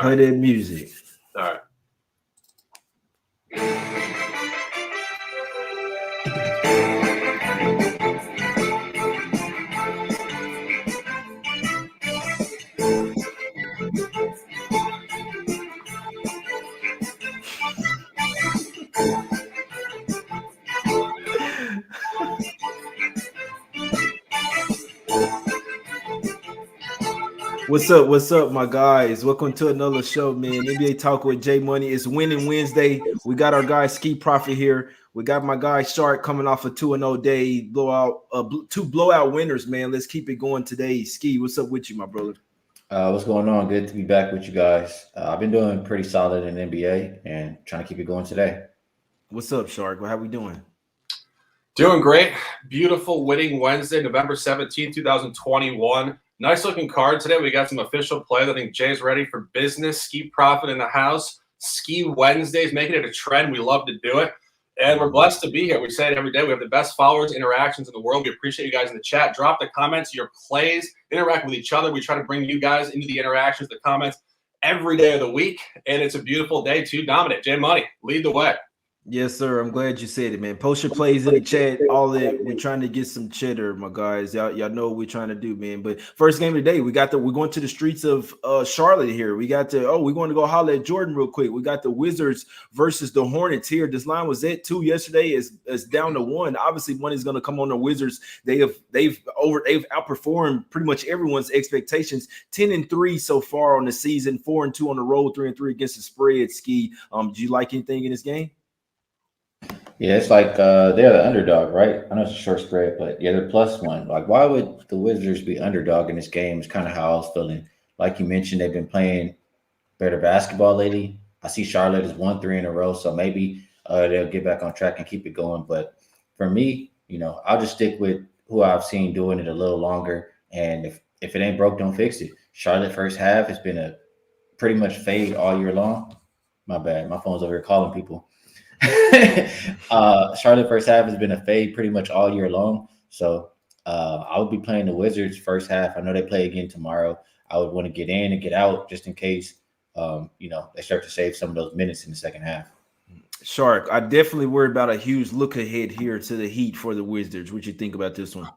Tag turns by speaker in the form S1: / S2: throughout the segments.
S1: Play that music.
S2: All right.
S1: What's up, my guys? Welcome to another show, man. NBA Talk with J Money. It's Winning Wednesday. We got our guy Skee Profit here. We got my guy Shark coming off a 2-0 day, two blowout winners, man. Let's keep it going today. Skee, what's up with you, my brother?
S3: What's going on? Good to be back with you guys. I've been doing pretty solid in NBA and trying to keep it going today.
S1: What's up, Shark? How we doing?
S2: Doing great. Beautiful winning Wednesday, November 17th, 2021. Nice looking card today. We got some official plays. I think Jay's ready for business. Skee Profit in the house. Skee Wednesdays, making it a trend. We love to do it. And we're blessed to be here. We say it every day. We have the best followers, interactions in the world. We appreciate you guys in the chat. Drop the comments, your plays, interact with each other. We try to bring you guys into the interactions, the comments every day of the week. And it's a beautiful day to dominate. Jay Money, lead the way.
S1: Yes, sir. I'm glad you said it, man. Post your plays in the chat. All that we're trying to get some cheddar, my guys. Y'all know what we're trying to do, man. But first game of the day, we're going to the streets of Charlotte here. We're going to go holler at Jordan real quick. We got the Wizards versus the Hornets here. This line was at 2 yesterday. It's down to 1. Obviously, money's going to come on the Wizards. They've outperformed pretty much everyone's expectations. 10-3 so far on the season. 4-2 on the road. 3-3 against the spread. Skee. Do you like anything in this game?
S3: Yeah, it's like they're the underdog, right? I know it's a short spread, but yeah, they're +1. Like, why would the Wizards be underdog in this game? Is kind of how I was feeling. Like you mentioned, they've been playing better basketball lately. I see Charlotte has won 3 in a row, so maybe they'll get back on track and keep it going. But for me, I'll just stick with who I've seen doing it a little longer. And if it ain't broke, don't fix it. Charlotte first half has been a pretty much fade all year long. My bad. My phone's over here calling people. Charlotte first half has been a fade pretty much all year long. So I would be playing the Wizards first half. I know they play again tomorrow. I would want to get in and get out just in case, they start to save some of those minutes in the second half.
S1: Shark, I definitely worry about a huge look ahead here to the Heat for the Wizards. What you think about this one?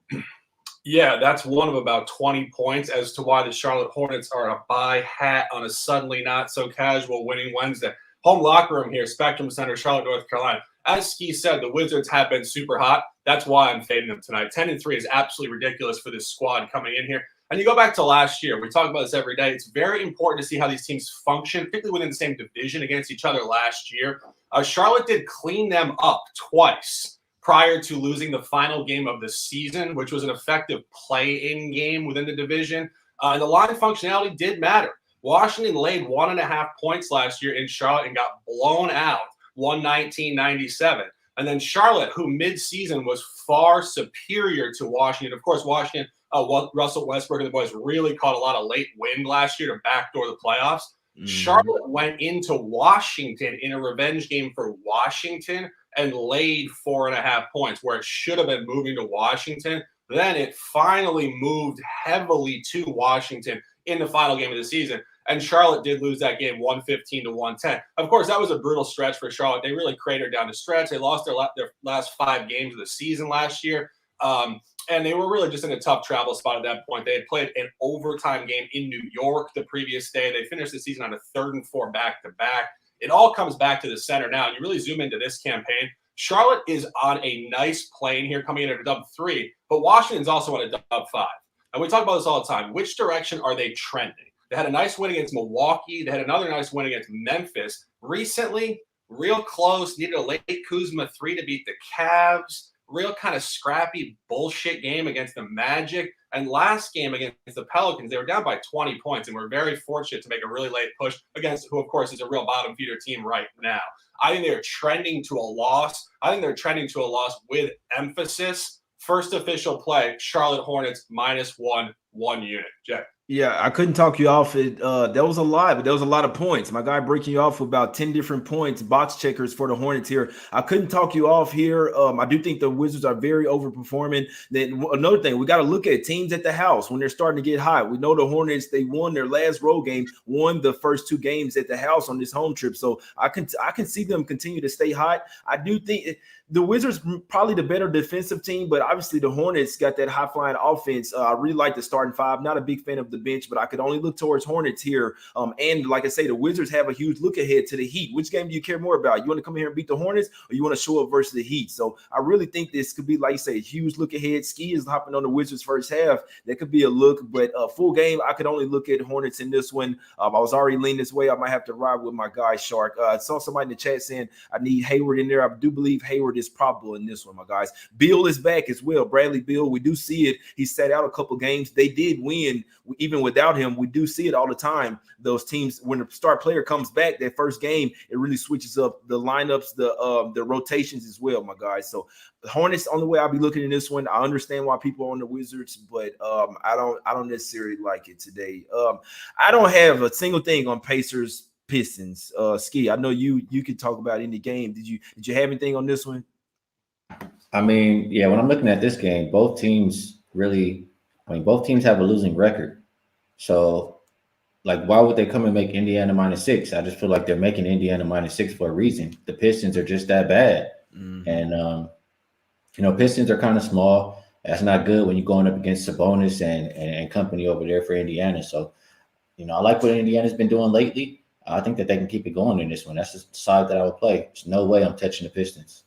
S2: Yeah, that's one of about 20 points as to why the Charlotte Hornets are a buy hat on a suddenly not so casual winning Wednesday. Home locker room here, Spectrum Center, Charlotte, North Carolina. As Skee said, the Wizards have been super hot. That's why I'm fading them tonight. 10-3 is absolutely ridiculous for this squad coming in here. And you go back to last year. We talk about this every day. It's very important to see how these teams function, particularly within the same division against each other last year. Charlotte did clean them up twice prior to losing the final game of the season, which was an effective play-in game within the division. And the line functionality did matter. Washington laid 1.5 points last year in Charlotte and got blown out 119-97. And then Charlotte, who mid-season was far superior to Washington. Of course, Washington, Russell Westbrook and the boys really caught a lot of late wind last year to backdoor the playoffs. Charlotte went into Washington in a revenge game for Washington and laid 4.5 points where it should have been moving to Washington. Then it finally moved heavily to Washington in the final game of the season. And Charlotte did lose that game 115-110. Of course, that was a brutal stretch for Charlotte. They really cratered down the stretch. They lost their last 5 games of the season last year. And they were really just in a tough travel spot at that point. They had played an overtime game in New York the previous day. They finished the season on a 3rd and 4 back-to-back. It all comes back to the center now. And you really zoom into this campaign. Charlotte is on a nice plane here coming in at a dub 3, but Washington's also on a dub 5. And we talk about this all the time. Which direction are they trending? They had a nice win against Milwaukee. They had another nice win against Memphis. Recently, real close, needed a late Kuzma 3 to beat the Cavs. Real kind of scrappy bullshit game against the Magic. And last game against the Pelicans, they were down by 20 points and were very fortunate to make a really late push against who, of course, is a real bottom feeder team right now. I think they're trending to a loss. I think they're trending to a loss with emphasis. First official play, Charlotte Hornets -1 unit. Jack.
S1: Yeah, I couldn't talk you off it. That was a lot, but there was a lot of points. My guy breaking you off with about 10 different points, box checkers for the Hornets here. I couldn't talk you off here. I do think the Wizards are very overperforming. Then another thing, we got to look at teams at the house when they're starting to get hot. We know the Hornets, they won their last road game, won the first 2 games at the house on this home trip. So I can see them continue to stay hot. I do think the Wizards probably the better defensive team, but obviously the Hornets got that high flying offense. I really like the starting five. Not a big fan of the bench, but I could only look towards Hornets here. And like I say, the Wizards have a huge look ahead to the Heat. Which game do you care more about? You want to come here and beat the Hornets, or you want to show up versus the Heat? So I really think this could be, like you say, a huge look ahead. Skee is hopping on the Wizards first half. That could be a look, but full game, I could only look at Hornets in this one. I was already leaning this way. I might have to ride with my guy Shark. I saw somebody in the chat saying I need Hayward in there. I do believe Hayward is probable in this one, my guys. Beal is back as well. Bradley Beal, we do see it. He sat out a couple games. They did win even without him. We do see it all the time. Those teams, when the star player comes back, that first game, it really switches up the lineups, the rotations as well, my guys. So the Hornets, only way I'll be looking in this one. I understand why people are on the Wizards, but I don't necessarily like it today. I don't have a single thing on Pacers Pistons. Skee, I know you could talk about any game. Did you have anything on this one?
S3: I mean, yeah, when I'm looking at this game, both teams have a losing record. So, like, why would they come and make Indiana -6? I just feel like they're making Indiana -6 for a reason. The Pistons are just that bad.
S1: Mm-hmm.
S3: And, Pistons are kind of small. That's not good when you're going up against Sabonis and company over there for Indiana. So, I like what Indiana's been doing lately. I think that they can keep it going in this one. That's the side that I would play. There's no way I'm touching the Pistons.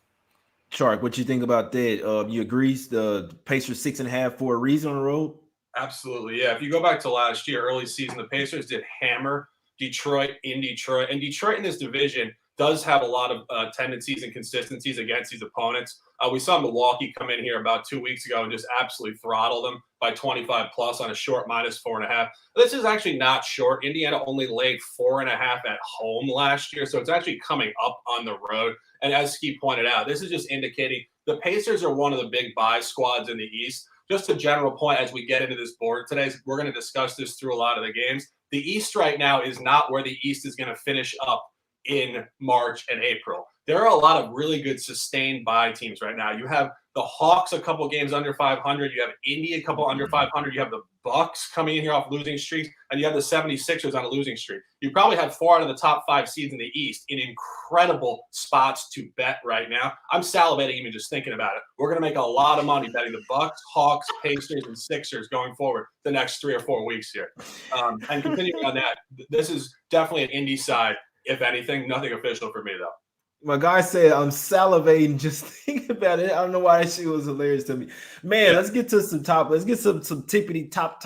S1: Shark, what you think about that? You agree the Pacers 6.5 for a reason on the road?
S2: Absolutely, yeah. If you go back to last year, early season, the Pacers did hammer Detroit in Detroit. And Detroit in this division does have a lot of tendencies and consistencies against these opponents. We saw Milwaukee come in here about 2 weeks ago and just absolutely throttle them by 25 plus on a short -4.5. This is actually not short. Indiana only laid 4.5 at home last year, so it's actually coming up on the road. And as Skee pointed out, this is just indicating the Pacers are one of the big buy squads in the East. Just a general point as we get into this board today, we're going to discuss this through a lot of the games. The East right now is not where the East is going to finish up in March and April. There are a lot of really good sustained buy teams right now. You have the Hawks a couple games under 500. You have Indy a couple under 500. You have the Bucks coming in here off losing streaks, and you have the 76ers on a losing streak. You probably have 4 out of the top 5 seeds in the East in incredible spots to bet right now. I'm salivating even just thinking about it. We're going to make a lot of money betting the Bucks, Hawks, Pacers, and Sixers going forward the next 3 or 4 weeks here. And continuing on that, this is definitely an Indy side. If anything, nothing official for me, though.
S1: My guy said I'm salivating just thinking about it. I don't know why that shit was hilarious to me. Man, let's get to some top. Let's get some tippity top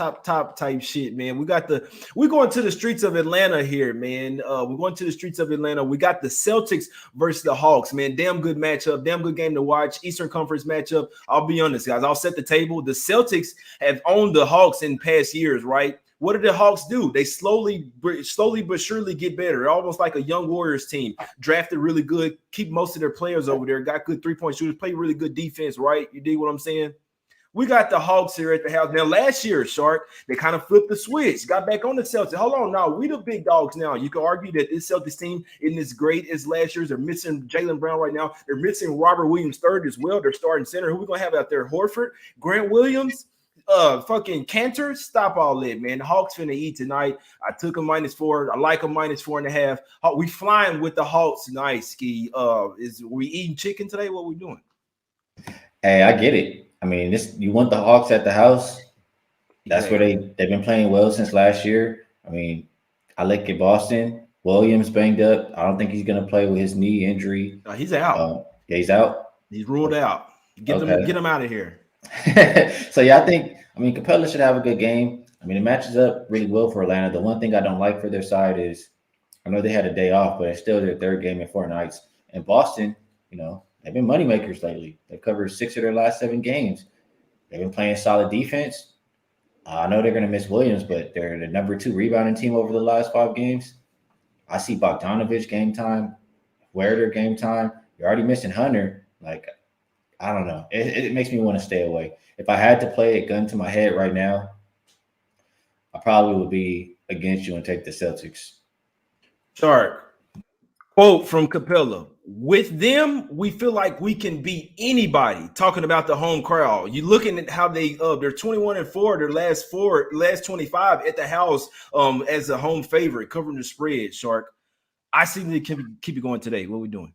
S1: type shit, man. We're going to the streets of Atlanta here, man. We're going to the streets of Atlanta. We got the Celtics versus the Hawks, man. Damn good matchup, damn good game to watch. Eastern Conference matchup. I'll be honest, guys. I'll set the table. The Celtics have owned the Hawks in past years, right? What did the Hawks do? They slowly but surely get better. Almost like a young Warriors team. Drafted really good, keep most of their players over there. Got good three-point shooters, play really good defense, right? You dig what I'm saying? We got the Hawks here at the house. Now, last year, Shark, they kind of flipped the switch, got back on the Celtics. Hold on now. We the big dogs now. You can argue that this Celtics team isn't as great as last year's. They're missing Jaylen Brown right now. They're missing Robert Williams III as well. They're starting center. Who we going to have out there? Horford, Grant Williams, fucking Cantor. Stop all that, man. The Hawks finna eat tonight. I took a -4. I like a -4.5. We flying with the Hawks tonight, Skee. Is we eating chicken today? What we doing?
S3: Hey, I get it. I mean, you want the Hawks at the house. That's where they've been playing well since last year. I mean, I look at Boston. Williams banged up. I don't think he's gonna play with his knee injury.
S1: He's out.
S3: Yeah, he's out.
S1: He's ruled out. Get him out of here.
S3: So yeah, I mean, Capella should have a good game. I mean, it matches up really well for Atlanta. The one thing I don't like for their side is I know they had a day off, but it's still their third game in 4 nights. And Boston, they've been moneymakers lately. They've covered 6 of their last 7 games. They've been playing solid defense. I know they're going to miss Williams, but they're the number 2 rebounding team over the last 5 games. I see Bogdanovich game time, Werder game time. You're already missing Hunter. Like, I don't know. It makes me want to stay away. If I had to play a gun to my head right now, I probably would be against you and take the Celtics.
S1: Shark. Quote from Capella. With them, we feel like we can beat anybody. Talking about the home crowd. You looking at how they're 21-4, their last 25 at the house as a home favorite, covering the spread, Shark. I see they can keep it going today. What are we doing?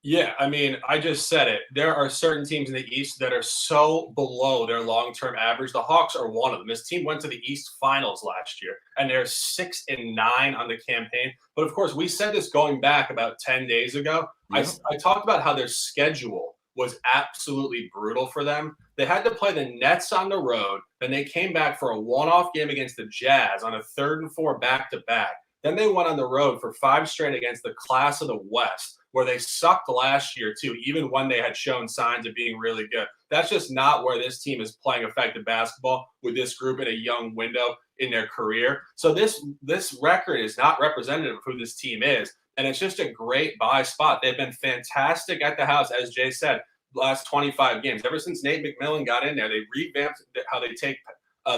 S2: Yeah, I mean, I just said it. There are certain teams in the East that are so below their long-term average. The Hawks are one of them. This team went to the East Finals last year, and they're 6-9 on the campaign. But of course, we said this going back about 10 days ago. Yeah. I talked about how their schedule was absolutely brutal for them. They had to play the Nets on the road, then they came back for a one-off game against the Jazz on a 3rd and 4 back-to-back. Then they went on the road for 5 straight against the class of the West, where they sucked last year too, even when they had shown signs of being really good. That's just not where this team is playing effective basketball with this group in a young window in their career. So this record is not representative of who this team is, and it's just a great buy spot. They've been fantastic at the house, as Jay said, the last 25 games. Ever since Nate McMillan got in there, they revamped how they take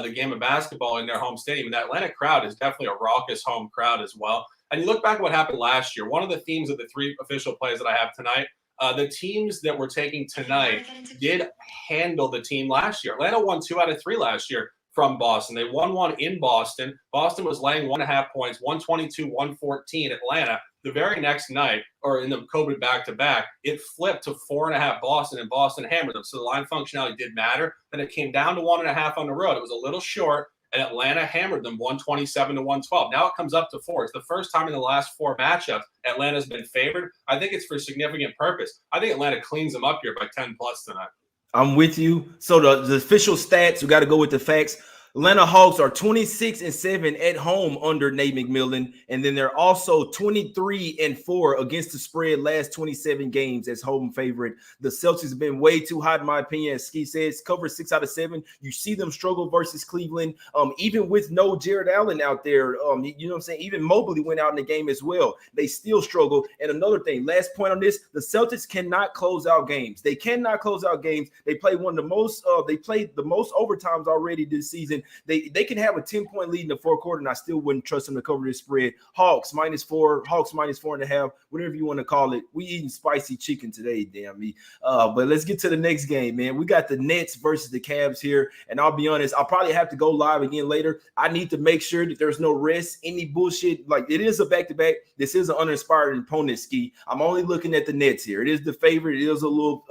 S2: the game of basketball in their home stadium. And that Atlanta crowd is definitely a raucous home crowd as well. And you look back at what happened last year, one of the themes of the 3 official plays that I have tonight, the teams that we're taking tonight did handle the team last year. Atlanta won 2 out of 3 last year from Boston. They won 1 in Boston. Boston was laying 1.5 points, 122-114. Atlanta, the very next night, or in the COVID back-to-back, it flipped to 4.5 Boston, and Boston hammered them. So the line functionality did matter. Then it came down to 1.5 on the road. It was a little short, and Atlanta hammered them 127-112. Now it comes up to 4. It's the first time in the last 4 matchups Atlanta's been favored. I think it's for significant purpose. I think Atlanta cleans them up here by 10+ tonight.
S1: I'm with you. So the official stats, we got to go with the facts. Atlanta Hawks are 26-7 at home under Nate McMillan, and then they're also 23-4 against the spread last 27 games as home favorite. The Celtics have been way too hot, in my opinion. As Skee says, cover 6 out of 7. You see them struggle versus Cleveland, even with no Jared Allen out there. You know what I'm saying? Even Mobley went out in the game as well. They still struggle. And another thing, last point on this: the Celtics cannot close out games. They cannot close out games. They play one of the most. They played the most overtimes already this season. They can have a 10-point lead in the 4th quarter, and I still wouldn't trust them to cover this spread. Hawks -4, Hawks -4.5, whatever you want to call it. We eating spicy chicken today, damn me. But let's get to the next game, man. We got the Nets versus the Cavs here, and I'll be honest, I'll probably have to go live again later. I need to make sure that there's no rest, any bullshit. Like, it is a back-to-back. This is an uninspired opponent, Skee. I'm only looking at the Nets here. It is the favorite. It is a little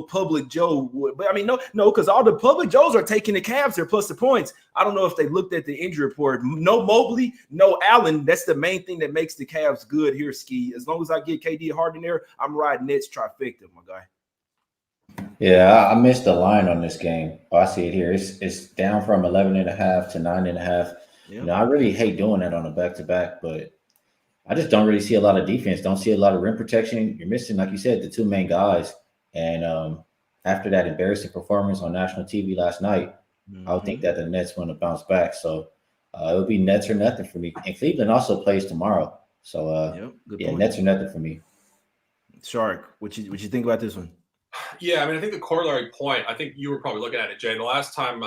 S1: public Joe, but I mean, no, because all the public Joes are taking the Cavs here plus the points. I don't know if they looked at the injury report. No Mobley, no Allen. That's the main thing that makes the Cavs good here, Skee. As long as I get KD Harden there, I'm riding Nets trifecta, my guy.
S3: Yeah, I missed the line on this game. Oh, I see it here. It's down from 11.5 to 9.5. Yeah. You know, I really hate doing that on a back-to-back, but I just don't really see a lot of defense. Don't see a lot of rim protection. You're missing, like you said, the 2 main guys. And after that embarrassing performance on national TV last night, I would think that the Nets want to bounce back. So it would be Nets or nothing for me. And Cleveland also plays tomorrow. So, Nets or nothing for me.
S1: Shark, what you think about this one?
S2: Yeah, I mean, I think the corollary point, I think you were probably looking at it, Jay. The last time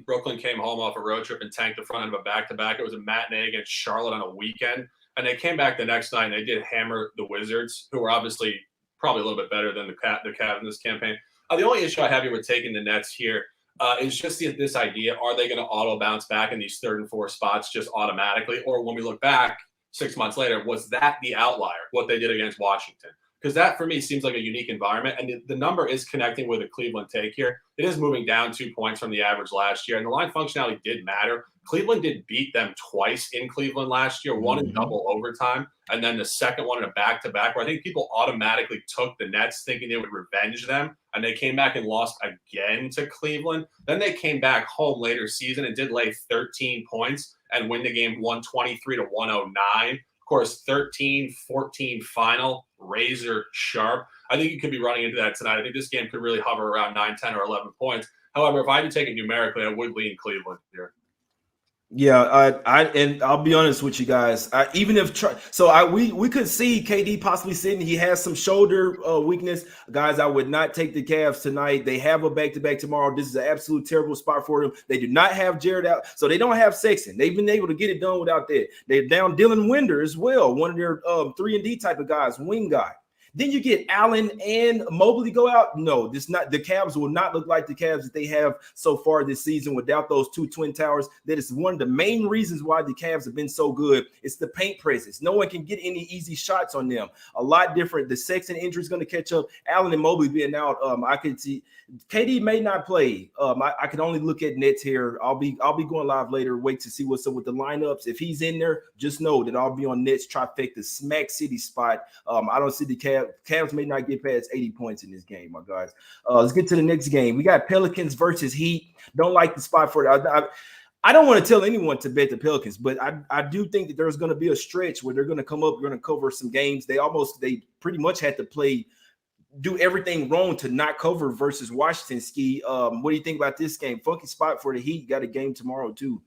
S2: Brooklyn came home off a road trip and tanked the front end of a back-to-back, it was a matinee against Charlotte on a weekend. And they came back the next night and they did hammer the Wizards, who were obviously probably a little bit better than the Cavs in this campaign. The only issue I have here with taking the Nets here is just this idea: are they going to auto bounce back in these 3rd and 4th spots just automatically? Or when we look back 6 months later, was that the outlier, what they did against Washington? Because that, for me, seems like a unique environment. And the number is connecting with a Cleveland take here. It is moving down 2 points from the average last year. And the line functionality did matter. Cleveland did beat them twice in Cleveland last year, one in double overtime, and then the second one in a back-to-back, where I think people automatically took the Nets thinking they would revenge them, and they came back and lost again to Cleveland. Then they came back home later season and did lay 13 points and win the game 123-109. Of course, 13-14 final, razor sharp. I think you could be running into that tonight. I think this game could really hover around 9, 10, or 11 points. However, if I had to take it numerically, I would lean Cleveland here.
S1: Yeah, and I'll be honest with you guys. Even if we could see KD possibly sitting. He has some shoulder weakness, guys. I would not take the Cavs tonight. They have a back-to-back tomorrow. This is an absolute terrible spot for them. They do not have Jared out, so they don't have Sexton. They've been able to get it done without that. They're down Dylan Winder as well, one of their 3-and-D type of guys, wing guy. Then you get Allen and Mobley go out. No, the Cavs will not look like the Cavs that they have so far this season without those two twin towers. That is one of the main reasons why the Cavs have been so good. It's the paint presence. No one can get any easy shots on them. A lot different. The Sexton injury is going to catch up. Allen and Mobley being out, I could see KD may not play. I can only look at Nets here. I'll be going live later. Wait to see what's up with the lineups. If he's in there, just know that I'll be on Nets trifecta smack city spot. I don't see the Cavs may not get past 80 points in this game, my guys. Let's get to the next game. We got Pelicans versus Heat. Don't like the spot for it. I don't want to tell anyone to bet the Pelicans, but I do think that there's going to be a stretch where they're going to come up, going to cover some games. They pretty much had to do everything wrong to not cover versus Washington. Skee. What do you think about this game? Funky spot for the Heat. Got a game tomorrow too.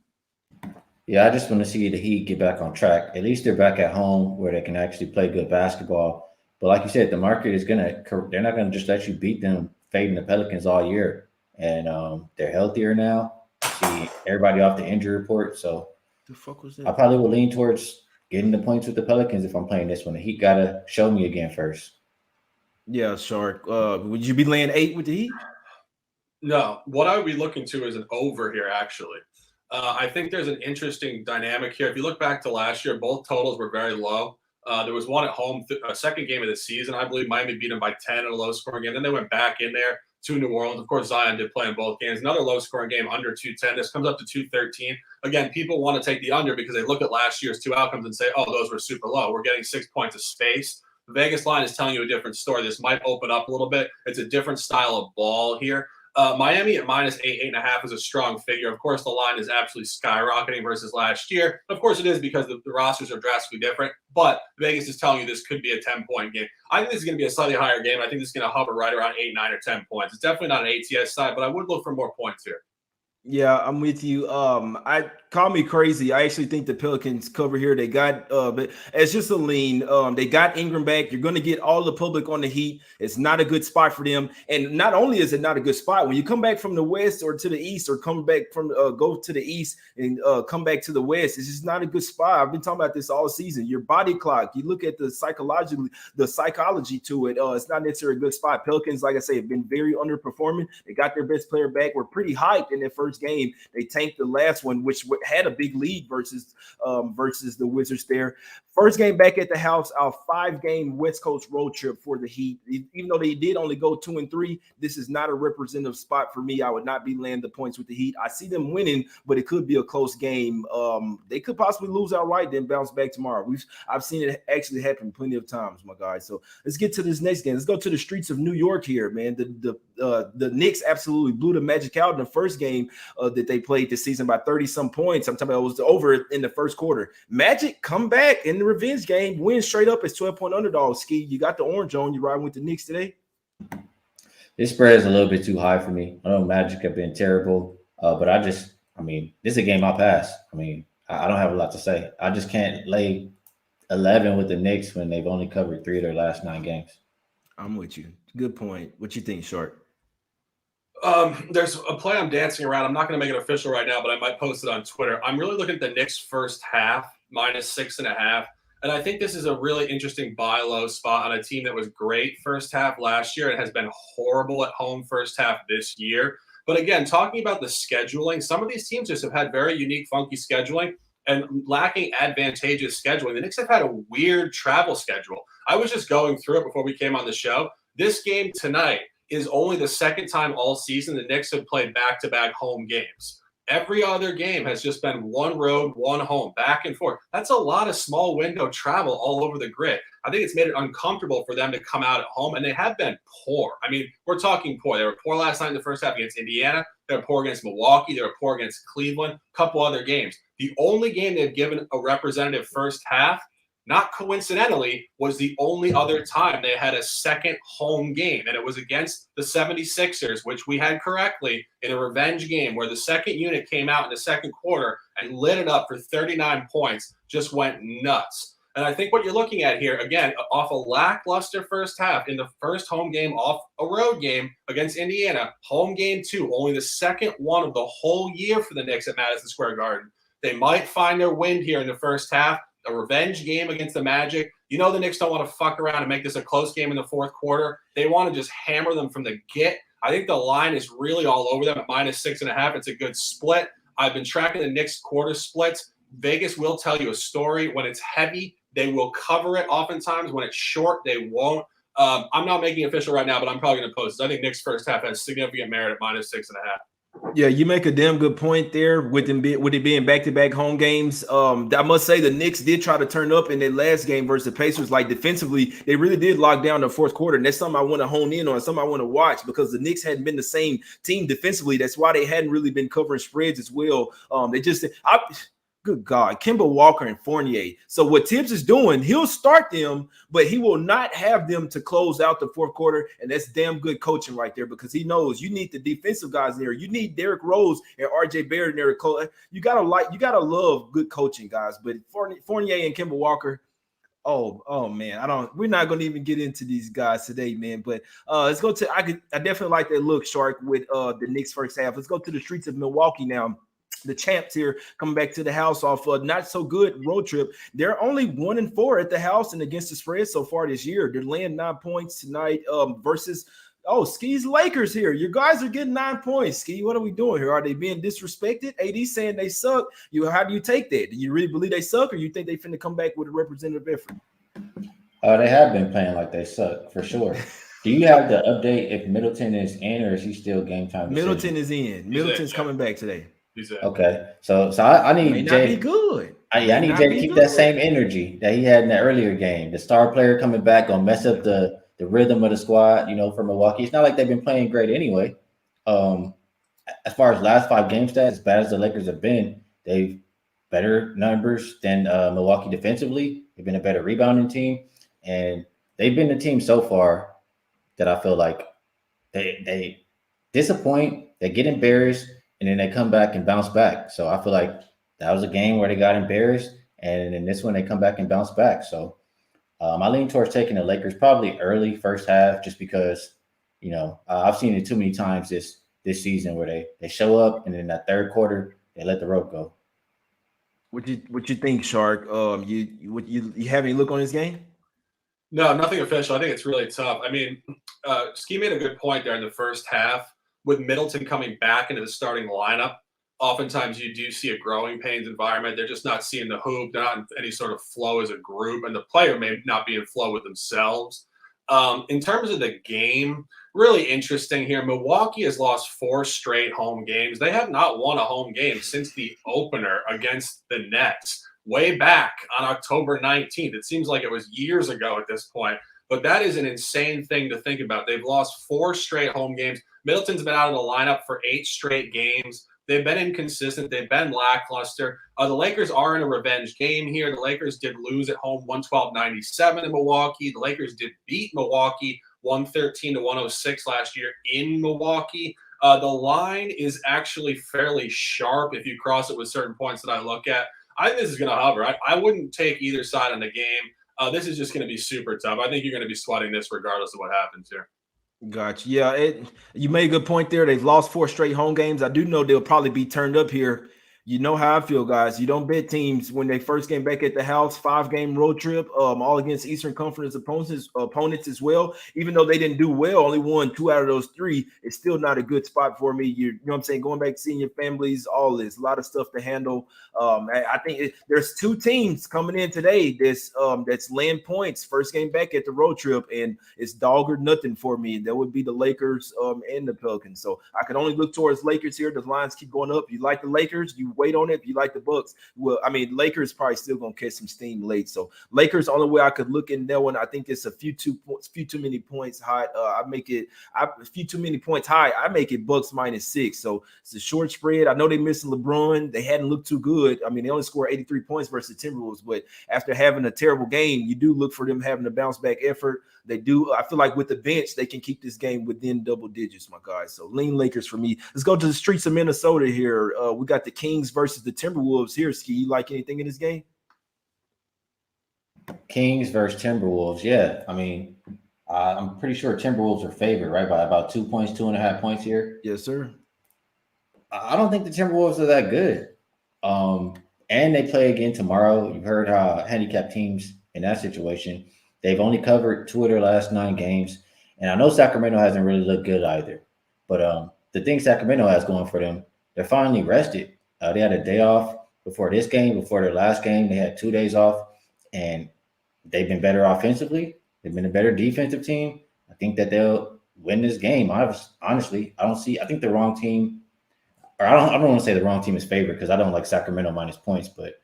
S3: Yeah, I just want to see the Heat get back on track. At least they're back at home where they can actually play good basketball. But like you said, the market is they're not going to just let you beat them fading the Pelicans all year. And they're healthier now. See everybody off the injury report. So
S1: the fuck was that?
S3: I probably will lean towards getting the points with the Pelicans if I'm playing this one. The Heat got to show me again first.
S1: Yeah, Shark. Would you be laying 8 with the Heat?
S2: No. What I would be looking to is an over here, actually. I think there's an interesting dynamic here. If you look back to last year, both totals were very low. There was one at home, second game of the season. I believe Miami beat them by 10 in a low-scoring game. Then they went back in there to New Orleans. Of course, Zion did play in both games. Another low-scoring game under 210. This comes up to 213. Again, people want to take the under because they look at last year's two outcomes and say, oh, those were super low. We're getting 6 points of space. The Vegas line is telling you a different story. This might open up a little bit. It's a different style of ball here. Miami at -8, 8.5 is a strong figure. Of course, the line is absolutely skyrocketing versus last year. Of course, it is because the rosters are drastically different. But Vegas is telling you this could be a 10-point game. I think this is going to be a slightly higher game. I think this is going to hover right around 8, 9, or 10 points. It's definitely not an ATS side, but I would look for more points here.
S1: Yeah, I'm with you. I call me crazy. I actually think the Pelicans cover here. They got but it's just a lean. They got Ingram back. You're going to get all the public on the Heat. It's not a good spot for them. And not only is it not a good spot, when you come back from the West or to the East, or come back from go to the East and come back to the West, it's just not a good spot. I've been talking about this all season. Your body clock. You look at the psychology to it. It's not necessarily a good spot. Pelicans, like I say, have been very underperforming. They got their best player back. We're pretty hyped in their first game. They tanked the last one, which had a big lead versus the Wizards there. First game back at the house, our 5-game West Coast road trip for the Heat. Even though they did only go 2-3, this is not a representative spot for me. I would not be laying the points with the Heat. I see them winning, but it could be a close game. They could possibly lose outright, then bounce back tomorrow. I've seen it actually happen plenty of times, my guys. So let's get to this next game. Let's go to the streets of New York here, man. The Knicks absolutely blew the Magic out in the first game that they played this season by 30-some points. I'm talking about it was over in the first quarter. Magic come back in the revenge game, win straight up as 12-point underdog. Skee, you got the orange on. You riding with the Knicks today?
S3: This spread is a little bit too high for me. I know Magic have been terrible, but this is a game I'll pass. I don't have a lot to say. I just can't lay 11 with the Knicks when they've only covered 3 of their last 9 games.
S1: I'm with you. Good point. What you think, Short?
S2: There's a play I'm dancing around. I'm not going to make it official right now, but I might post it on Twitter. I'm really looking at the Knicks first half, -6.5. And I think this is a really interesting buy low spot on a team that was great first half last year and has been horrible at home first half this year. But again, talking about the scheduling, some of these teams just have had very unique, funky scheduling and lacking advantageous scheduling. The Knicks have had a weird travel schedule. I was just going through it before we came on the show. This game tonight is only the second time all season the Knicks have played back-to-back home games. Every other game has just been one road, one home, back and forth. That's a lot of small window travel all over the grid. I think it's made it uncomfortable for them to come out at home, and they have been poor. We're talking poor. They were poor last night in the first half against Indiana. They were poor against Milwaukee. They were poor against Cleveland, a couple other games. The only game they've given a representative first half, not coincidentally, was the only other time they had a second home game, and it was against the 76ers, which we had correctly in a revenge game where the second unit came out in the second quarter and lit it up for 39 points, just went nuts. And I think what you're looking at here, again, off a lackluster first half in the first home game off a road game against Indiana, home game 2, only the second one of the whole year for the Knicks at Madison Square Garden. They might find their wind here in the first half, a revenge game against the Magic. You know the Knicks don't want to fuck around and make this a close game in the fourth quarter. They want to just hammer them from the get. I think the line is really all over them at -6.5. It's a good split. I've been tracking the Knicks quarter splits. Vegas will tell you a story. When it's heavy, they will cover it oftentimes. When it's short, they won't. I'm not making it official right now, but I'm probably going to post it. I think Knicks first half has significant merit at -6.5.
S1: Yeah, you make a damn good point there with it being back-to-back home games. I must say the Knicks did try to turn up in their last game versus the Pacers. Like defensively, they really did lock down the fourth quarter, and that's something I want to hone in on, something I want to watch because the Knicks hadn't been the same team defensively. That's why they hadn't really been covering spreads as well. Good God, Kemba Walker and Fournier. So what Tibbs is doing, he'll start them, but he will not have them to close out the fourth quarter. And that's damn good coaching right there because he knows you need the defensive guys there. You need Derrick Rose and RJ Barrett there. You gotta love good coaching, guys. But Fournier and Kemba Walker, oh man, we're not gonna even get into these guys today, man. But let's go to I definitely like that look, Shark, with the Knicks first half. Let's go to the streets of Milwaukee now. The champs here coming back to the house off a not so good road trip. They're only 1-4 at the house and against the spread so far this year. They're laying 9 points tonight versus Skee's Lakers here. You guys are getting 9 points. Skee, what are we doing here? Are they being disrespected? AD saying they suck. How do you take that? Do you really believe they suck, or you think they finna come back with a representative effort?
S3: They have been playing like they suck for sure. Do you have the update if Middleton is in, or is he still game time?
S1: Middleton is in. Middleton's coming back today.
S3: Okay, so I need
S1: Jay. Be good.
S3: I need Jay to keep that same energy that he had in the earlier game. The star player coming back gonna mess up the rhythm of the squad. For Milwaukee, it's not like they've been playing great anyway. As far as last 5 game stats, as bad as the Lakers have been, they've better numbers than Milwaukee defensively. They've been a better rebounding team, and they've been the team so far that I feel like they disappoint, they get embarrassed, and then they come back and bounce back. So I feel like that was a game where they got embarrassed, and in this one they come back and bounce back. So I lean towards taking the Lakers probably early first half, just because I've seen it too many times this season where they show up and in that third quarter they let the rope go.
S1: What you think, Shark? You have any look on this game?
S2: No, nothing official. I think it's really tough. I mean, Skee made a good point there in the first half. With Middleton coming back into the starting lineup, oftentimes you do see a growing pains environment. They're just not seeing the hoop. They're not in any sort of flow as a group, and the player may not be in flow with themselves. In terms of the game, really interesting here. Milwaukee has lost 4 straight home games. They have not won a home game since the opener against the Nets way back on October 19th. It seems like it was years ago at this point, but that is an insane thing to think about. They've lost 4 straight home games. Middleton's been out of the lineup for 8 straight games. They've been inconsistent. They've been lackluster. The Lakers are in a revenge game here. The Lakers did lose at home 112-97 in Milwaukee. The Lakers did beat Milwaukee 113-106 last year in Milwaukee. The line is actually fairly sharp if you cross it with certain points that I look at. I think this is going to hover. I wouldn't take either side in the game. This is just going to be super tough. I think you're going to be sweating this regardless of what happens here.
S1: Gotcha. Yeah, you made a good point there. They've lost 4 straight home games. I do know they'll probably be turned up here. You know how I feel, guys. You don't bet teams when they first came back at the house, 5-game road trip, all against Eastern Conference opponents as well. Even though they didn't do well, only won 2 out of those 3. It's still not a good spot for me. You know what I'm saying? Going back to seeing your families, all this, a lot of stuff to handle. I think there's 2 teams coming in today that's laying points. First game back at the road trip, and it's dog or nothing for me. That would be the Lakers and the Pelicans. So I can only look towards Lakers here. The lines keep going up. You like the Lakers? You wait on it. If you like the Bucks, well, I mean, Lakers probably still gonna catch some steam late. So Lakers, only way I could look in that one, I think it's a few too many points high. I make it a few too many points high. I make it Bucks -6. So it's a short spread. I know they missing LeBron. They hadn't looked too good. I mean, they only scored 83 points versus the Timberwolves, but after having a terrible game, you do look for them having a bounce back effort. They do. I feel like with the bench, they can keep this game within double digits, my guys. So lean Lakers for me. Let's go to the streets of Minnesota here. We got the Kings versus the Timberwolves here. Skee, you like anything in this game?
S3: Kings versus Timberwolves. Yeah, I mean, I'm pretty sure Timberwolves are favored, right, by about 2 points, 2.5 points here.
S1: Yes, sir.
S3: I don't think the Timberwolves are that good. And they play again tomorrow. You've heard how handicapped teams in that situation. They've only covered 2 of their last 9 games. And I know Sacramento hasn't really looked good either. But the thing Sacramento has going for them, they're finally rested. They had a day off before this game, before their last game. They had 2 days off. And they've been better offensively. They've been a better defensive team. I think that they'll win this game. Honestly, I think the wrong team, or I don't want to say the wrong team is favored because I don't like Sacramento minus points. But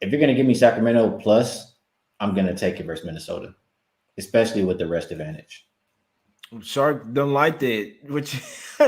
S3: if you're going to give me Sacramento plus, I'm going to take it versus Minnesota, especially with the rest advantage.
S1: Shark doesn't like that.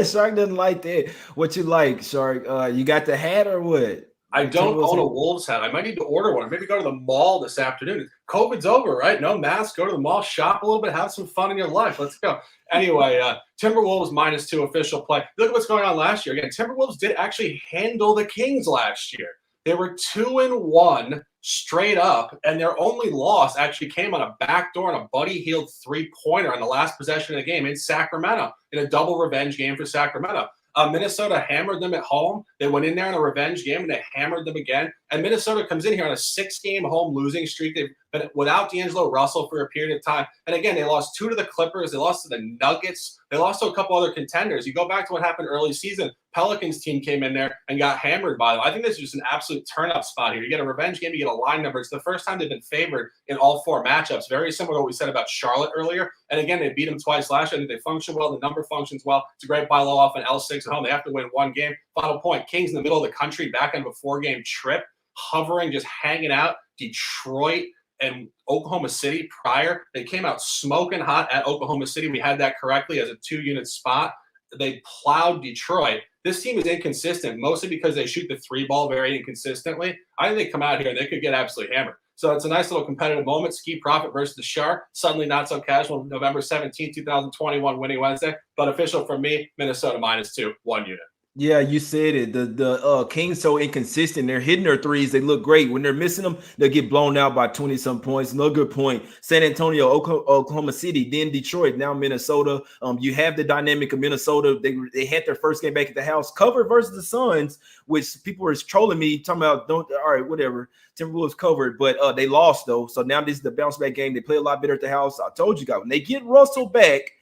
S1: Shark doesn't like that. What you like, Shark? You got the hat or what?
S2: I don't own a Wolves hat. I might need to order one. Maybe go to the mall this afternoon. COVID's over, right? No mask. Go to the mall, shop a little bit, have some fun in your life. Let's go. Anyway, Timberwolves -2 official play. Look at what's going on last year. Again, Timberwolves did actually handle the Kings last year. They were 2-1 straight up, and their only loss actually came on a backdoor and a Buddy Hield 3-pointer on the last possession of the game in Sacramento in a double revenge game for Sacramento. Minnesota hammered them at home. They went in there in a revenge game, and they hammered them again. And Minnesota comes in here on a 6-game home losing streak. They've been without D'Angelo Russell for a period of time. And again, they lost 2 to the Clippers. They lost to the Nuggets. They lost to a couple other contenders. You go back to what happened early season. Pelicans team came in there and got hammered by them. I think this is just an absolute turn-up spot here. You get a revenge game, you get a line number. It's the first time they've been favored in all 4 matchups. Very similar to what we said about Charlotte earlier. And again, they beat them twice last year. I think they function well. The number functions well. It's a great buy low off an L6 at home. They have to win 1 game. Final point, Kings in the middle of the country, back end of a 4-game trip, hovering, just hanging out. Detroit and Oklahoma City prior. They came out smoking hot at Oklahoma City. We had that correctly as a 2-unit spot. They plowed Detroit. This team is inconsistent, mostly because they shoot the 3 ball very inconsistently. I think they come out here and they could get absolutely hammered. So it's a nice little competitive moment. Skee Profit versus the Shark. Suddenly not so casual. November 17, 2021, winning Wednesday. But official for me, Minnesota -2, 1 unit.
S1: Yeah, you said it. The Kings so inconsistent. They're hitting their threes. They look great. When they're missing them, they'll get blown out by 20-some points. No good point. San Antonio, Oklahoma City, then Detroit, now Minnesota. You have the dynamic of Minnesota. They had their first game back at the house. Covered versus the Suns, which people were trolling me, talking about, all right, whatever. Timberwolves covered, but they lost, though. So now this is the bounce back game. They play a lot better at the house. I told you guys, when they get Russell back,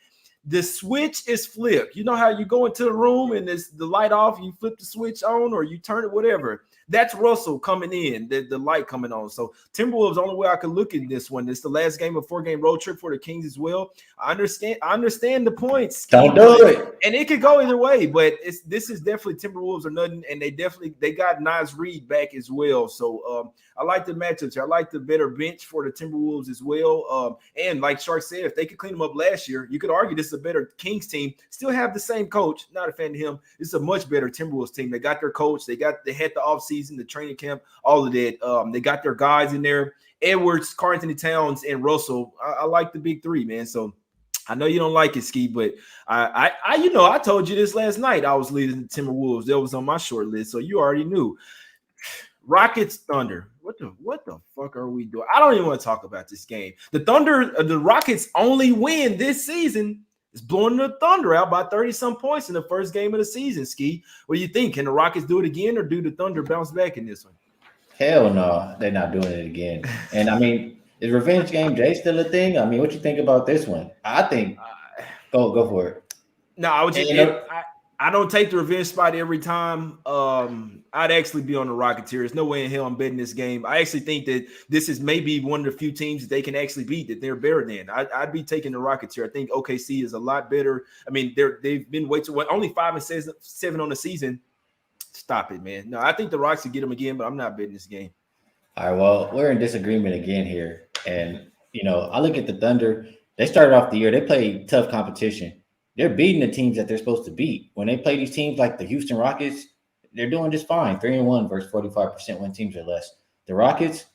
S1: the switch is flipped. You know how you go into the room and it's the light off, you flip the switch on or you turn it, whatever. That's Russell coming in, the light coming on. So Timberwolves, only way I could look at this one. It's the last game of a 4-game road trip for the Kings as well. I understand the points.
S3: Don't do it.
S1: And it could go either way, but this is definitely Timberwolves or nothing. And they got Naz Reid back as well. So I like the matchups here. I like the better bench for the Timberwolves as well. And like Shark said, if they could clean them up last year, you could argue this is a better Kings team. Still have the same coach. Not a fan of him. It's a much better Timberwolves team. They got their coach. They had the offseason, the training camp, all of that. They got their guys in there. Edwards, Karl-Anthony Towns, and Russell. I like the big 3, man. So I know you don't like it, Skee, but I told you this last night. I was leading the Timberwolves. That was on my short list, so you already knew. Rockets, Thunder. What the fuck are we doing? I don't even want to talk about this game. The Rockets only win this season is blowing the Thunder out by 30-some points in the first game of the season, Skee. What do you think? Can the Rockets do it again, or do the Thunder bounce back in this one?
S3: Hell no, they're not doing it again. And I mean, is revenge game Jay still a thing? I mean, what you think about this one? I think go for it.
S1: No, I don't take the revenge spot every time. I'd actually be on the Rockets here. There's no way in hell I'm betting this game. I actually think that this is maybe one of the few teams that they can actually beat, that they're better than. I'd be taking the Rockets here. I think OKC is a lot better. I mean, they've been way too only 5-7 on the season. Stop it, man. No, I think the Rockets will get them again, but I'm not betting this game.
S3: All right, well, we're in disagreement again here. And, I look at the Thunder. They started off the year. They played tough competition. They're beating the teams that they're supposed to beat. When they play these teams like the Houston Rockets, they're doing just fine. 3-1 versus 45% when teams are less. The Rockets,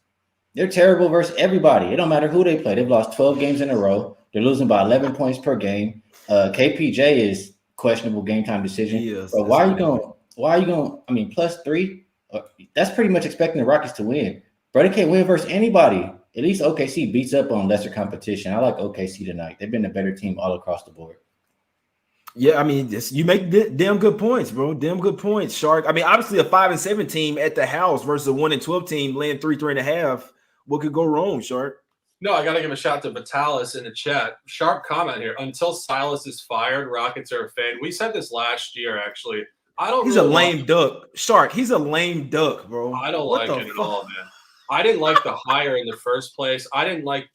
S3: they're terrible versus everybody. It don't matter who they play. They've lost 12 games in a row. They're losing by 11 points per game. KPJ is questionable game time decision. But why are you going? I mean, +3? That's pretty much expecting the Rockets to win. Bro, they can't win versus anybody. At least OKC beats up on lesser competition. I like OKC tonight. They've been a better team all across the board.
S1: Yeah, I mean, you make damn good points, bro. Damn good points, Shark. I mean, obviously a 5-7 team at the house versus a 1-12 team laying 3.5. What could go wrong, Shark?
S2: No, I got to give a shout out to Vitalis in the chat. Sharp comment here. Until Silas is fired, Rockets are a fade. We said this last year, actually.
S1: He's a lame duck. Shark, he's a lame duck, bro.
S2: I don't like it at all, man. I didn't like the hire in the first place. I don't like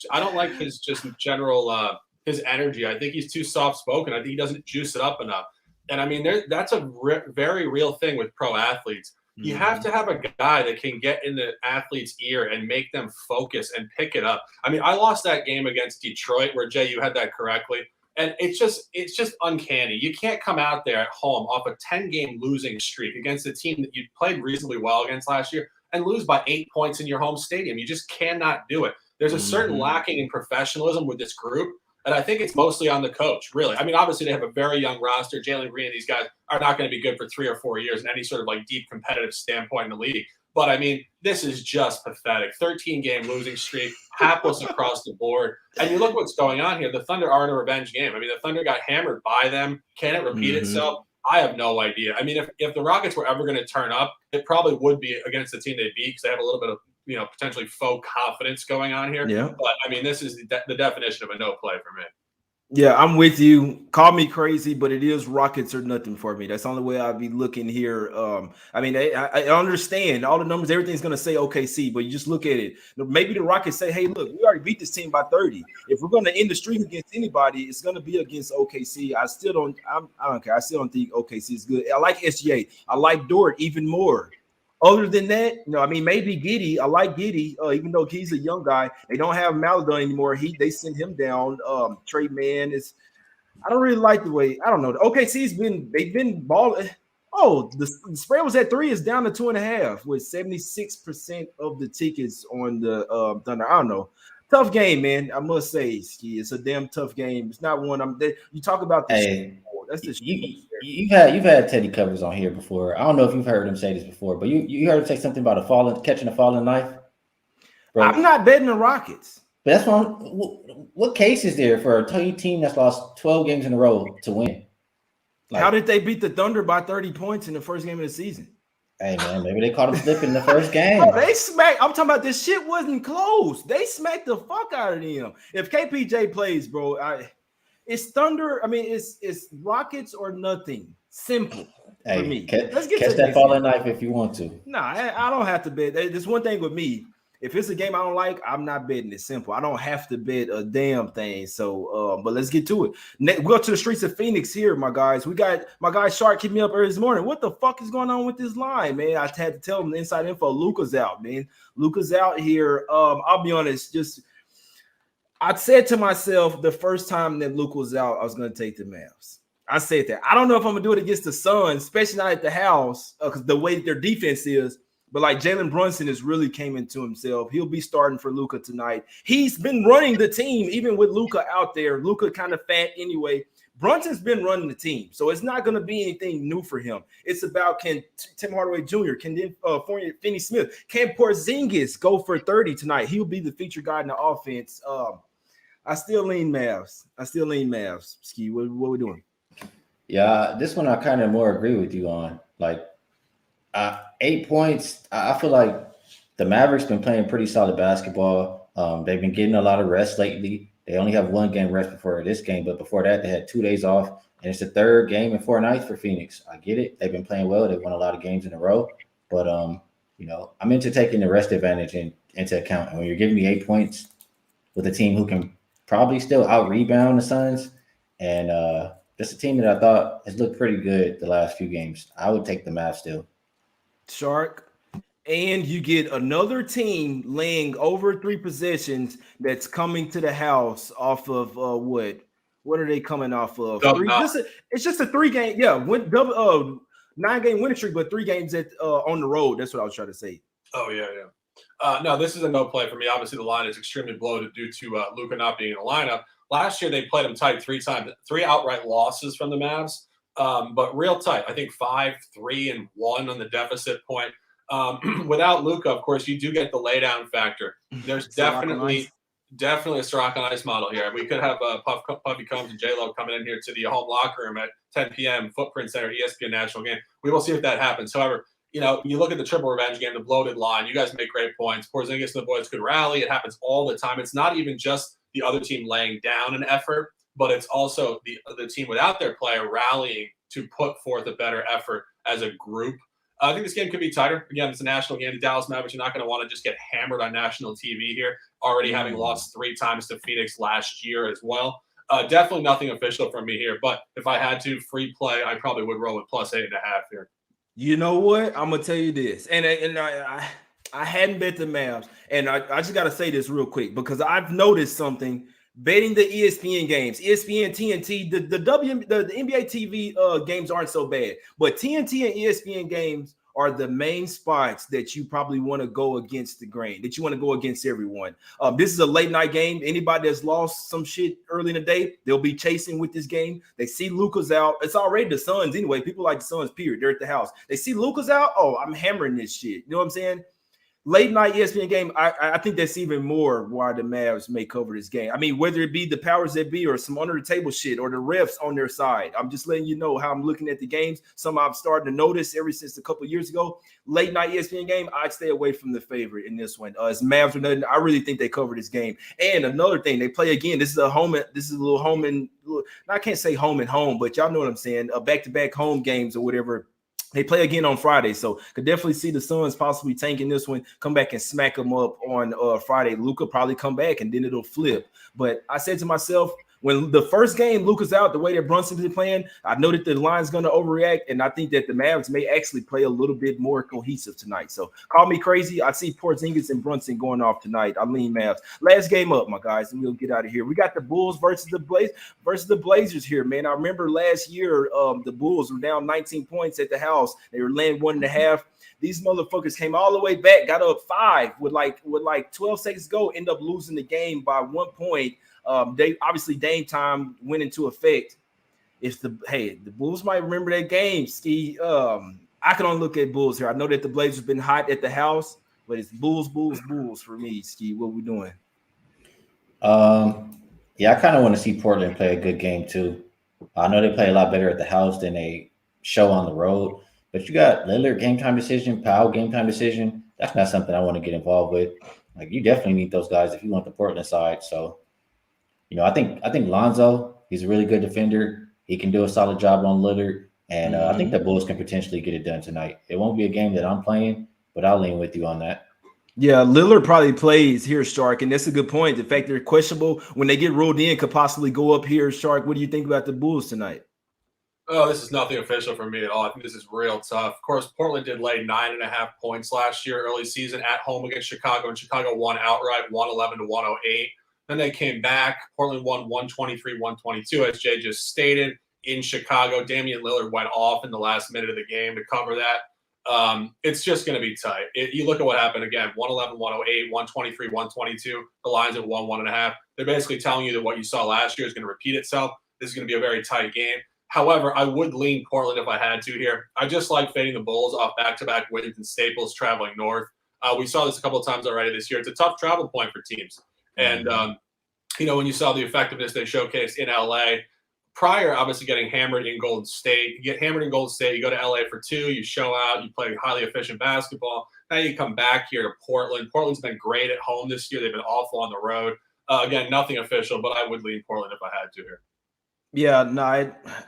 S2: his just general his energy. I think he's too soft-spoken. I think he doesn't juice it up enough. And I mean, that's a very real thing with pro athletes. You have to have a guy that can get in the athlete's ear and make them focus and pick it up. I mean, I lost that game against Detroit where, Jay, you had that correctly. And it's just uncanny. You can't come out there at home off a 10-game losing streak against a team that you played reasonably well against last year and lose by 8 points in your home stadium. You just cannot do it. There's a certain lacking in professionalism with this group, and I think it's mostly on the coach, really. I mean, obviously they have a very young roster. Jalen Green and these guys are not going to be good for 3 or 4 years in any sort of like deep competitive standpoint in the league. But, I mean, this is just pathetic. 13-game losing streak, hapless across the board. And you look what's going on here. The Thunder are in a revenge game. I mean, the Thunder got hammered by them. Can it repeat itself? I have no idea. I mean, if the Rockets were ever going to turn up, it probably would be against the team they beat because they have a little bit of, potentially faux confidence going on here.
S1: Yeah.
S2: But, I mean, this is the definition of a no play for me.
S1: Yeah, I'm with you. Call me crazy, but it is Rockets or nothing for me. That's the only way I'd be looking here. I mean, I understand all the numbers. Everything's going to say OKC, but you just look at it. Maybe the Rockets say, hey, look, we already beat this team by 30. If we're going to end the streak against anybody, it's going to be against OKC. I don't care. I still don't think OKC is good. I like SGA. I like Dort even more. Other than that, I mean, maybe Giddey. I like Giddey, even though he's a young guy. They don't have Maladon anymore. They sent him down. Trey Mann is. I don't really like the way. I don't know. They've been balling. Oh, the spread was at 3. It's down to 2.5 with 76% of the tickets on the Thunder. I don't know. Tough game, man. I must say, Skee. It's a damn tough game. It's not one you talk about this.
S3: Hey, that's the you've had Teddy Covers on here before. I don't know if you've heard him say this before, but you heard him say something about catching a falling knife. Bro.
S1: I'm not betting the Rockets.
S3: But that's one. What case is there for a team that's lost 12 games in a row to win?
S1: How did they beat the Thunder by 30 points in the first game of the season?
S3: Hey, man, maybe they caught him slipping in the first game.
S1: Oh, they smacked. I'm talking about this shit wasn't close. They smacked the fuck out of them. If KPJ plays, bro, it's Thunder. I mean, it's Rockets or nothing. Simple for me.
S3: Let's catch that falling knife if you want to.
S1: Nah, I don't have to bet. There's one thing with me. If it's a game I don't like, I'm not betting. It's simple. I don't have to bet a damn thing. So, but let's get to it. We'll go to the streets of Phoenix here, my guys. We got my guy Shark keep me up early this morning. What the fuck is going on with this line, man? I had to tell him the inside info. Luka's out, man. Luka's out here. I'll be honest. I said to myself the first time that Luka was out, I was going to take the Mavs. I said that. I don't know if I'm going to do it against the Suns, especially not at the house, because the way their defense is. But like Jalen Brunson has really came into himself. He'll be starting for Luka tonight. He's been running the team, even with Luka out there. Luka kind of fat anyway. Brunson's been running the team, so it's not going to be anything new for him. It's about can Tim Hardaway Jr., can Finney Smith, can Porzingis go for 30 tonight? He'll be the featured guy in the offense. I still lean Mavs. Skee, what we doing?
S3: Yeah, this one I kind of more agree with you on. Like 8 points. I feel like the Mavericks been playing pretty solid basketball. They've been getting a lot of rest lately. They only have 1 game rest before this game, but before that, they had 2 days off. And it's the 3rd game in 4 nights for Phoenix. I get it. They've been playing well. They've won a lot of games in a row. But, I'm into taking the rest advantage into account. And when you're giving me 8 points with a team who can probably still out-rebound the Suns, and just a team that I thought has looked pretty good the last few games, I would take the Mavs still.
S1: Shark, and you get another team laying over 3 possessions that's coming to the house off of what? What are they coming off of?
S2: Dub
S1: Three.
S2: nine.
S1: It's just a 3-game. Yeah, 9-game winning streak, but 3 games on the road. That's what I was trying to say.
S2: Oh, yeah. No, this is a no play for me. Obviously, the line is extremely bloated due to Luka not being in the lineup. Last year, they played him tight 3 times, 3 outright losses from the Mavs, but real tight. I think 5, 3, and 1 on the deficit point. Without Luka, of course, you do get the laydown factor. There's definitely a Sirach on Ice model here. We could have Puffy Combs and J-Lo coming in here to the home locker room at 10 p.m. Footprint Center, ESPN National Game. We will see if that happens. However, you look at the triple revenge game, the bloated line. You guys make great points. Porzingis and the boys could rally. It happens all the time. It's not even just the other team laying down an effort, but it's also the team without their player rallying to put forth a better effort as a group. I think this game could be tighter. Again, it's a national game. The Dallas Mavericks are not going to want to just get hammered on national TV here, already having lost 3 times to Phoenix last year as well. Definitely nothing official from me here, but if I had to free play, I probably would roll with +8.5 here.
S1: You know what? I'm gonna tell you this, and I hadn't bet the Mavs, and I just gotta say this real quick because I've noticed something betting the ESPN games, ESPN, TNT, the NBA TV games aren't so bad, but TNT and ESPN games are the main spots that you probably want to go against the grain, that you want to go against everyone. This is a late night game. Anybody that's lost some shit early in the day, they'll be chasing with this game. They see Luka's out. It's already the Suns anyway. People like the Suns, period. They're at the house. They see Luka's out. Oh, I'm hammering this shit. You know what I'm saying? Late night ESPN game, I think that's even more why the Mavs may cover this game. I mean, whether it be the powers that be or some under the table shit or the refs on their side, I'm just letting you know how I'm looking at the games. Some I've started to notice ever since a couple of years ago. Late night ESPN game, I'd stay away from the favorite in this one. As Mavs or nothing, I really think they cover this game. And another thing, they play again. This is a little home and I can't say home and home, but y'all know what I'm saying. Back-to-back home games or whatever. They play again on Friday, so could definitely see the Suns possibly tanking this one, come back and smack them up on Friday. Luka probably come back, and then it'll flip. But I said to myself, when the first game Luka's out, the way that Brunson's been playing, I know that the line's going to overreact, and I think that the Mavs may actually play a little bit more cohesive tonight. So call me crazy. I see Porzingis and Brunson going off tonight. I lean Mavs. Last game up, my guys, and we'll get out of here. We got the Bulls versus the Blazers here, man. I remember last year the Bulls were down 19 points at the house. They were laying 1.5. These motherfuckers came all the way back, got up 5 with like 12 seconds to go, end up losing the game by 1 point. They obviously Dame time went into effect. The Bulls might remember that game, Skee. I can only look at Bulls here. I know that the Blazers been hot at the house, but it's Bulls for me, Skee. What we doing?
S3: Yeah, I kind of want to see Portland play a good game too. I know they play a lot better at the house than they show on the road. But you got Lillard game time decision, Powell game time decision. That's not something I want to get involved with. Like, you definitely need those guys if you want the Portland side. So, I think Lonzo, he's a really good defender. He can do a solid job on Lillard. And I think the Bulls can potentially get it done tonight. It won't be a game that I'm playing, but I'll lean with you on that.
S1: Yeah, Lillard probably plays here, Shark, and that's a good point. The fact they're questionable when they get ruled in could possibly go up here, Shark. What do you think about the Bulls tonight?
S2: Oh, this is nothing official for me at all. I think this is real tough. Of course, Portland did lay 9.5 points last year, early season, at home against Chicago, and Chicago won outright, 111-108. Then they came back. Portland won 123-122, as Jay just stated, in Chicago. Damian Lillard went off in the last minute of the game to cover that. It's just going to be tight. You look at what happened again, 111-108, 123-122. The line's at 1.5. They're basically telling you that what you saw last year is going to repeat itself. This is going to be a very tight game. However, I would lean Portland if I had to here. I just like fading the Bulls off back-to-back wins and Staples traveling north. We saw this a couple of times already this year. It's a tough travel point for teams. And, when you saw the effectiveness they showcased in L.A., prior, obviously, getting hammered in Golden State. You get hammered in Golden State, you go to L.A. for 2, you show out, you play highly efficient basketball. Now you come back here to Portland. Portland's been great at home this year. They've been awful on the road. Again, nothing official, but I would lean Portland if I had to here.
S1: Yeah, no,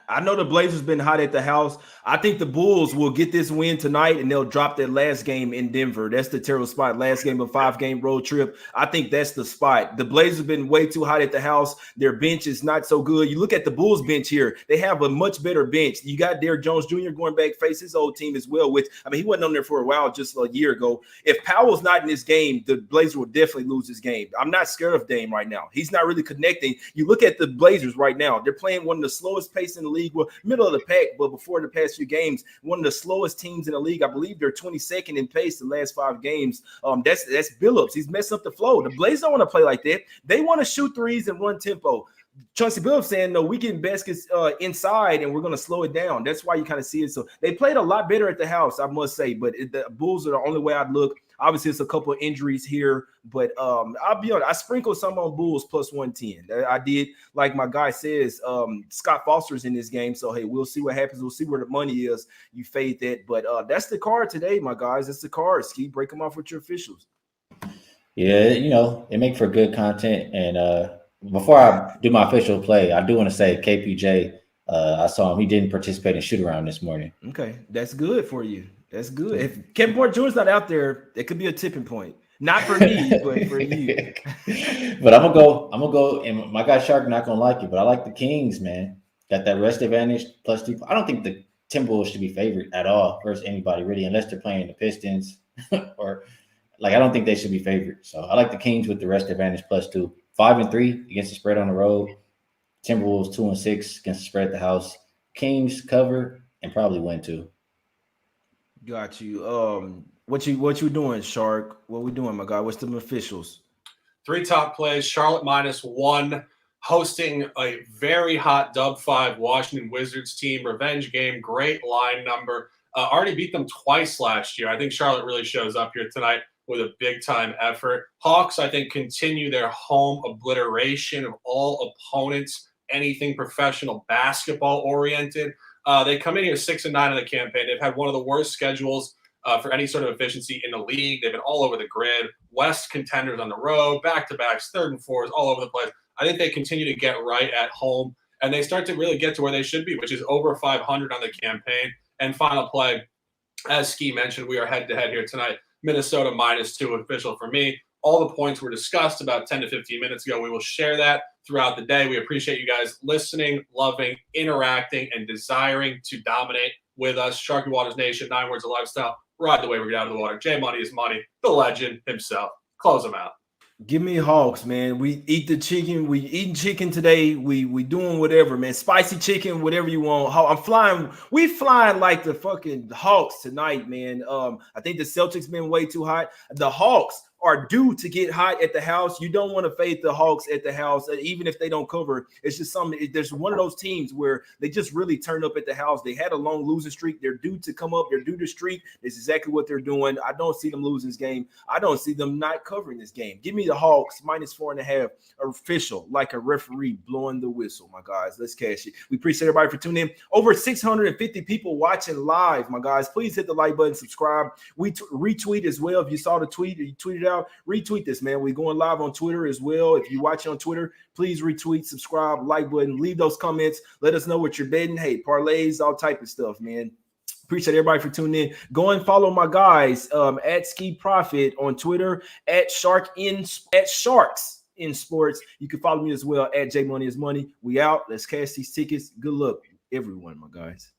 S1: I know the Blazers been hot at the house. I think the Bulls will get this win tonight and they'll drop their last game in Denver. That's the terrible spot. Last game of a 5-game road trip. I think that's the spot. The Blazers been way too hot at the house. Their bench is not so good. You look at the Bulls bench here. They have a much better bench. You got Derrick Jones Jr. going back, face his old team as well. He wasn't on there for a while, just a year ago. If Powell's not in this game, the Blazers will definitely lose this game. I'm not scared of Dame right now. He's not really connecting. You look at the Blazers right now. They're playing one of the slowest pace in the league, well, middle of the pack, but before the past few games, one of the slowest teams in the league. I believe they're 22nd in pace the last 5 games. That's Billups. He's messed up the flow. The Blazers don't want to play like that. They want to shoot threes and run tempo. Chauncey Billups saying, no, we getting baskets inside and we're going to slow it down. That's why you kind of see it. So they played a lot better at the house, I must say, but the Bulls are the only way I'd look. Obviously, it's a couple of injuries here, but I'll be honest. I sprinkled some on Bulls plus 110. I did, like my guy says, Scott Foster's in this game. So, hey, we'll see what happens. We'll see where the money is. You fade that. But that's the card today, my guys. That's the card. Skee, break them off with your officials.
S3: Yeah, it make for good content. And before I do my official play, I do want to say KPJ, I saw him. He didn't participate in shoot around this morning.
S1: Okay, that's good for you. That's good. If Kevin Porter Jr.'s not out there, it could be a tipping point. Not for me, but for you.
S3: But I'm gonna go, and my guy Shark not gonna like it, but I like the Kings, man. Got that rest advantage plus 2. I don't think the Timberwolves should be favored at all versus anybody really, unless they're playing the Pistons or I don't think they should be favored. So I like the Kings with the rest advantage plus 2. 5-3 against the spread on the road. Timberwolves 2-6 against the spread at the house. Kings cover and probably win too.
S1: Got you. What you doing, Shark? What we doing, my guy? What's the officials?
S2: 3 top plays. Charlotte -1, hosting a very hot dub 5 Washington Wizards team. Revenge game. Great line number. Already beat them twice last year. I think Charlotte really shows up here tonight with a big-time effort. Hawks, I think, continue their home obliteration of all opponents, anything professional basketball-oriented. They come in here 6-9 in the campaign. They've had one of the worst schedules for any sort of efficiency in the league. They've been all over the grid. West contenders on the road, back-to-backs, 3rd and 4s, all over the place. I think they continue to get right at home, and they start to really get to where they should be, which is over 500 on the campaign. And final play, as Skee mentioned, we are head-to-head here tonight. Minnesota -2 official for me. All the points were discussed about 10 to 15 minutes ago. We will share that throughout the day. We appreciate you guys listening, loving, interacting, and desiring to dominate with us. Sharky Waters Nation, 9 words of lifestyle. Ride the wave, we get out of the water. J Money is money. The legend himself. Close him out.
S1: Give me Hawks, man. We eat the chicken. We eating chicken today. We doing whatever, man. Spicy chicken, whatever you want. I'm flying. We flying like the fucking Hawks tonight, man. I think the Celtics been way too hot. The Hawks are due to get hot at the house. You don't want to fade the Hawks at the house, even if they don't cover. It's just something. There's one of those teams where they just really turn up at the house. They had a long losing streak. They're due to come up. They're due to streak. It's exactly what they're doing. I don't see them losing this game. I don't see them not covering this game. Give me the Hawks -4.5 official, like a referee blowing the whistle, my guys. Let's cash it. We appreciate everybody for tuning in. Over 650 people watching live, my guys. Please hit the like button, subscribe. We retweet as well. If you saw the tweet or you tweeted out, retweet this, man. We're going live on Twitter as well. If you watch on Twitter, please retweet, subscribe, like button, leave those comments. Let us know what you're betting. Hey, parlays, all type of stuff, man. Appreciate everybody for tuning in. Go and follow my guys at Skee Profit on Twitter, at Sharks in Sports. You can follow me as well at J Money is Money. We out. Let's cash these tickets. Good luck, everyone, my guys.